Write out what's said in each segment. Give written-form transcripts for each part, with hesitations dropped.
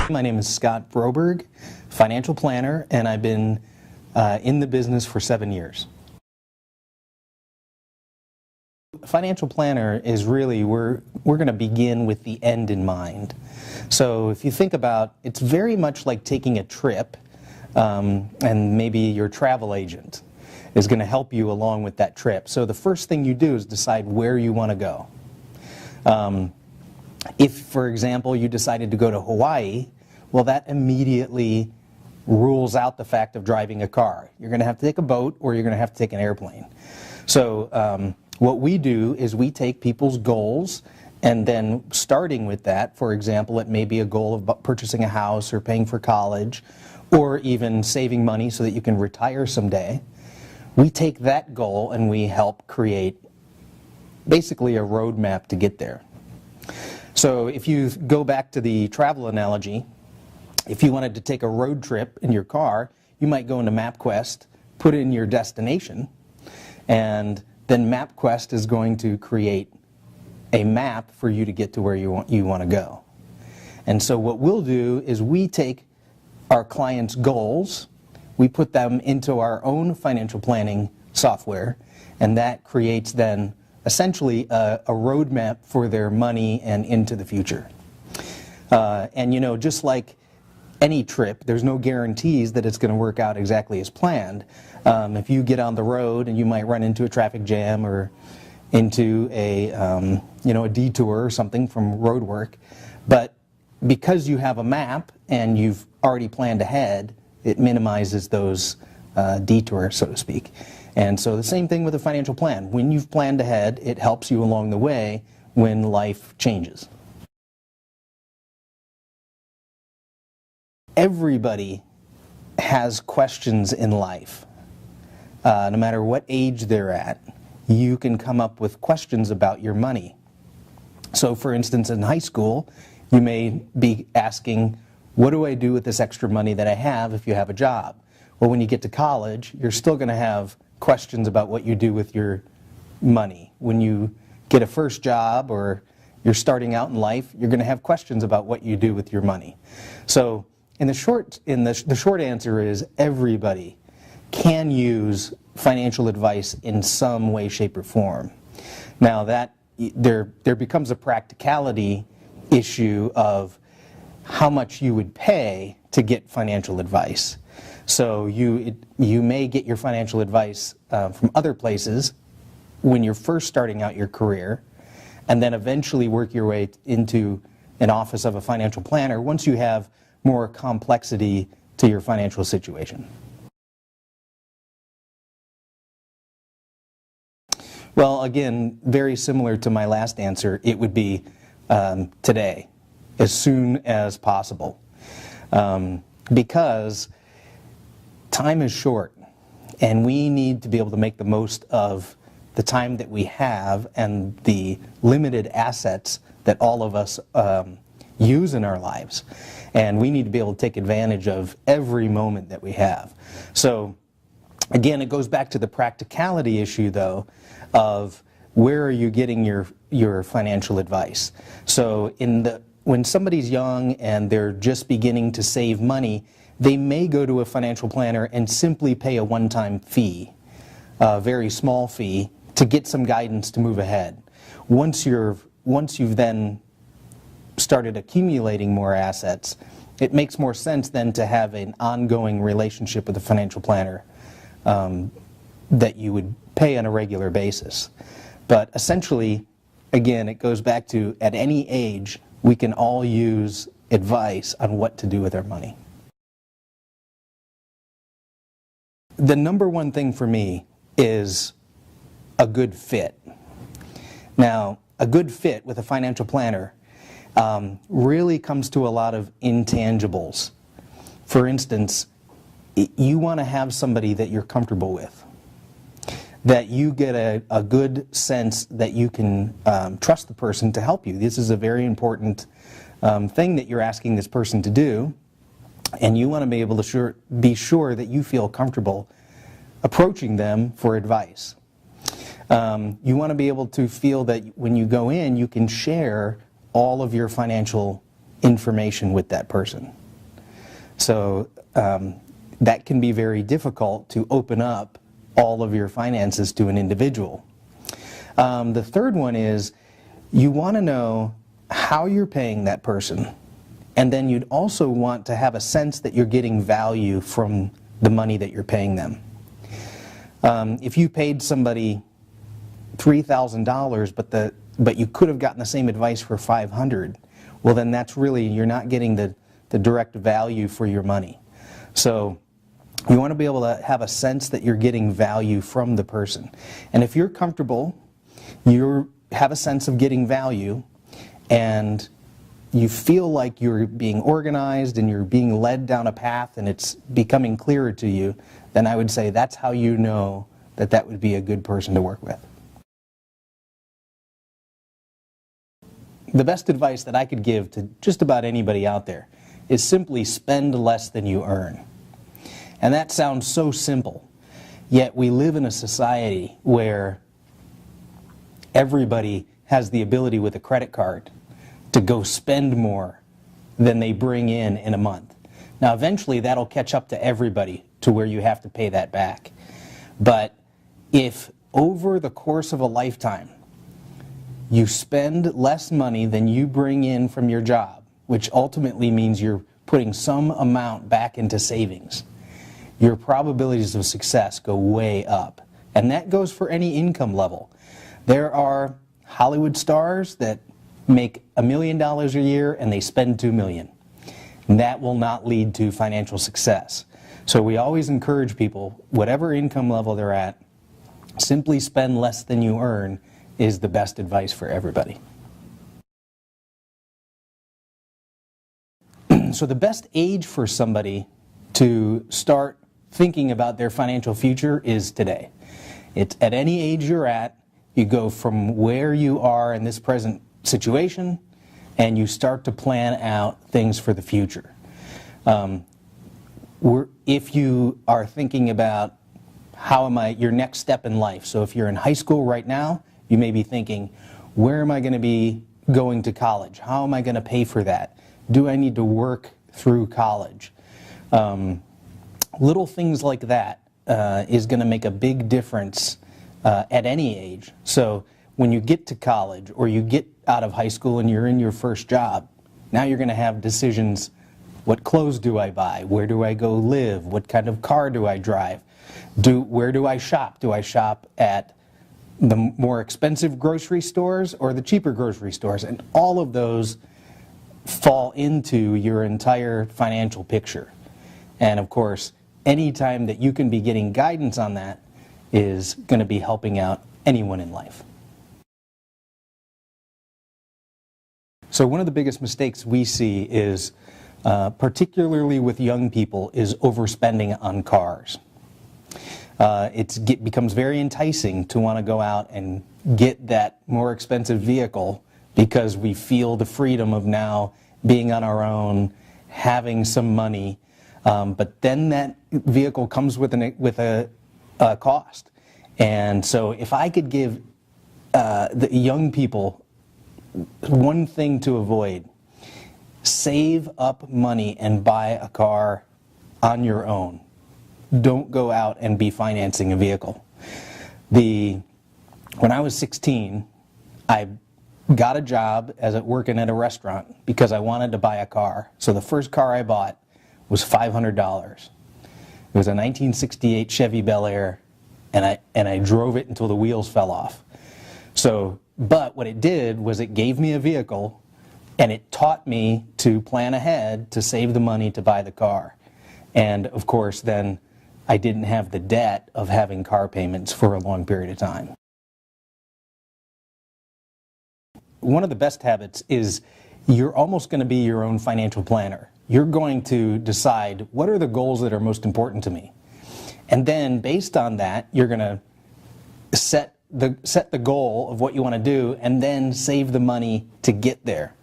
My name is Scott Broberg, financial planner, and I've been in the business for 7 years. Financial planner is really, we're going to begin with the end in mind. So if you think about, it's very much like taking a trip, and maybe your travel agent is going to help you along with that trip. So the first thing you do is decide where you want to go. If, for example, you decided to go to Hawaii, well, that immediately rules out the fact of driving a car. You're going to have to take a boat or you're going to have to take an airplane. So what we do is we take people's goals, and then starting with that, for example, it may be a goal of purchasing a house or paying for college or even saving money so that you can retire someday. We take that goal and we help create basically a roadmap to get there. So if you go back to the travel analogy, if you wanted to take a road trip in your car, you might go into MapQuest, put in your destination, and then MapQuest is going to create a map for you to get to where you want to go. And so what we'll do is we take our clients' goals, we put them into our own financial planning software, and that creates then essentially a roadmap for their money and into the future. And you know, just like any trip, there's no guarantees that it's going to work out exactly as planned. If you get on the road and you might run into a traffic jam or into a detour or something from road work, but because you have a map and you've already planned ahead, it minimizes those detours, so to speak. And so the same thing with a financial plan. When you've planned ahead, it helps you along the way when life changes. Everybody has questions in life. No matter what age they're at, you can come up with questions about your money. So for instance, in high school, you may be asking, what do I do with this extra money that I have if you have a job? Well, when you get to college, you're still going to have questions about what you do with your money. When you get a first job or you're starting out in life, you're going to have questions about what you do with your money. So the short answer is everybody can use financial advice in some way, shape, or form. Now that there becomes a practicality issue of how much you would pay to get financial advice. So you may get your financial advice from other places when you're first starting out your career, and then eventually work your way into an office of a financial planner once you have more complexity to your financial situation. Well, again, very similar to my last answer, it would be today, as soon as possible, because time is short, and we need to be able to make the most of the time that we have and the limited assets that all of us use in our lives. And we need to be able to take advantage of every moment that we have. So again, it goes back to the practicality issue, though, of where are you getting your financial advice. So when somebody's young and they're just beginning to save money, they may go to a financial planner and simply pay a one-time fee, a very small fee, to get some guidance to move ahead. Once you've then started accumulating more assets, it makes more sense then to have an ongoing relationship with a financial planner that you would pay on a regular basis. But essentially, again, it goes back to, at any age, we can all use advice on what to do with our money. The number one thing for me is a good fit. Now, a good fit with a financial planner really comes to a lot of intangibles. For instance, you want to have somebody that you're comfortable with, that you get a good sense that you can trust the person to help you. This is a very important thing that you're asking this person to do, and you want to be able to be sure that you feel comfortable approaching them for advice. You want to be able to feel that when you go in, you can share all of your financial information with that person. So that can be very difficult to open up all of your finances to an individual. The third one is you want to know how you're paying that person, and then you'd also want to have a sense that you're getting value from the money that you're paying them. If you paid somebody $3,000 but you could have gotten the same advice for $500, well then that's really, you're not getting the direct value for your money. So you want to be able to have a sense that you're getting value from the person. And if you're comfortable, you have a sense of getting value, and you feel like you're being organized and you're being led down a path and it's becoming clearer to you, then I would say that's how you know that that would be a good person to work with. The best advice that I could give to just about anybody out there is simply spend less than you earn. And that sounds so simple, yet we live in a society where everybody has the ability with a credit card to go spend more than they bring in a month. Now eventually that'll catch up to everybody to where you have to pay that back. But if over the course of a lifetime you spend less money than you bring in from your job, which ultimately means you're putting some amount back into savings, your probabilities of success go way up. And that goes for any income level. There are Hollywood stars that make $1 million a year and they spend $2 million. And that will not lead to financial success. So we always encourage people, whatever income level they're at, simply spend less than you earn is the best advice for everybody. So the best age for somebody to start thinking about their financial future is today. It's at any age you're at, you go from where you are in this present situation and you start to plan out things for the future. If you are thinking about your next step in life, so if you're in high school right now, you may be thinking, where am I going to be going to college? How am I going to pay for that? Do I need to work through college? Little things like that is going to make a big difference at any age. So when you get to college or you get out of high school and you're in your first job, now you're going to have decisions. What clothes do I buy? Where do I go live? What kind of car do I drive? Where do I shop? Do I shop at the more expensive grocery stores or the cheaper grocery stores? And all of those fall into your entire financial picture. And of course, any time that you can be getting guidance on that is going to be helping out anyone in life. So one of the biggest mistakes we see is, particularly with young people, is overspending on cars. It becomes very enticing to want to go out and get that more expensive vehicle because we feel the freedom of now being on our own, having some money, but then that vehicle comes with a cost. And so if I could give the young people one thing to avoid, save up money and buy a car on your own. Don't go out and be financing a vehicle. When I was 16, I got a job working at a restaurant because I wanted to buy a car. So the first car I bought was $500. It was a 1968 Chevy Bel Air, and I drove it until the wheels fell off. But what it did was it gave me a vehicle, and it taught me to plan ahead to save the money to buy the car. And of course, then I didn't have the debt of having car payments for a long period of time. One of the best habits is you're almost going to be your own financial planner. You're going to decide what are the goals that are most important to me. And then based on that, you're going to set the goal of what you want to do and then save the money to get there.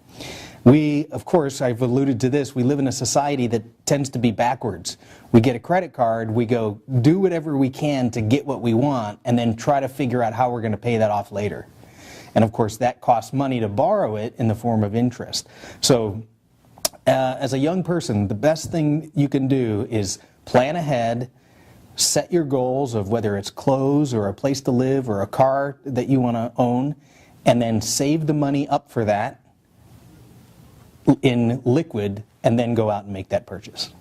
Of course, I've alluded to this, we live in a society that tends to be backwards. We get a credit card, we go do whatever we can to get what we want, and then try to figure out how we're going to pay that off later. And of course, that costs money to borrow it in the form of interest. So As a young person, the best thing you can do is plan ahead, set your goals of whether it's clothes or a place to live or a car that you want to own, and then save the money up for that in liquid, and then go out and make that purchase.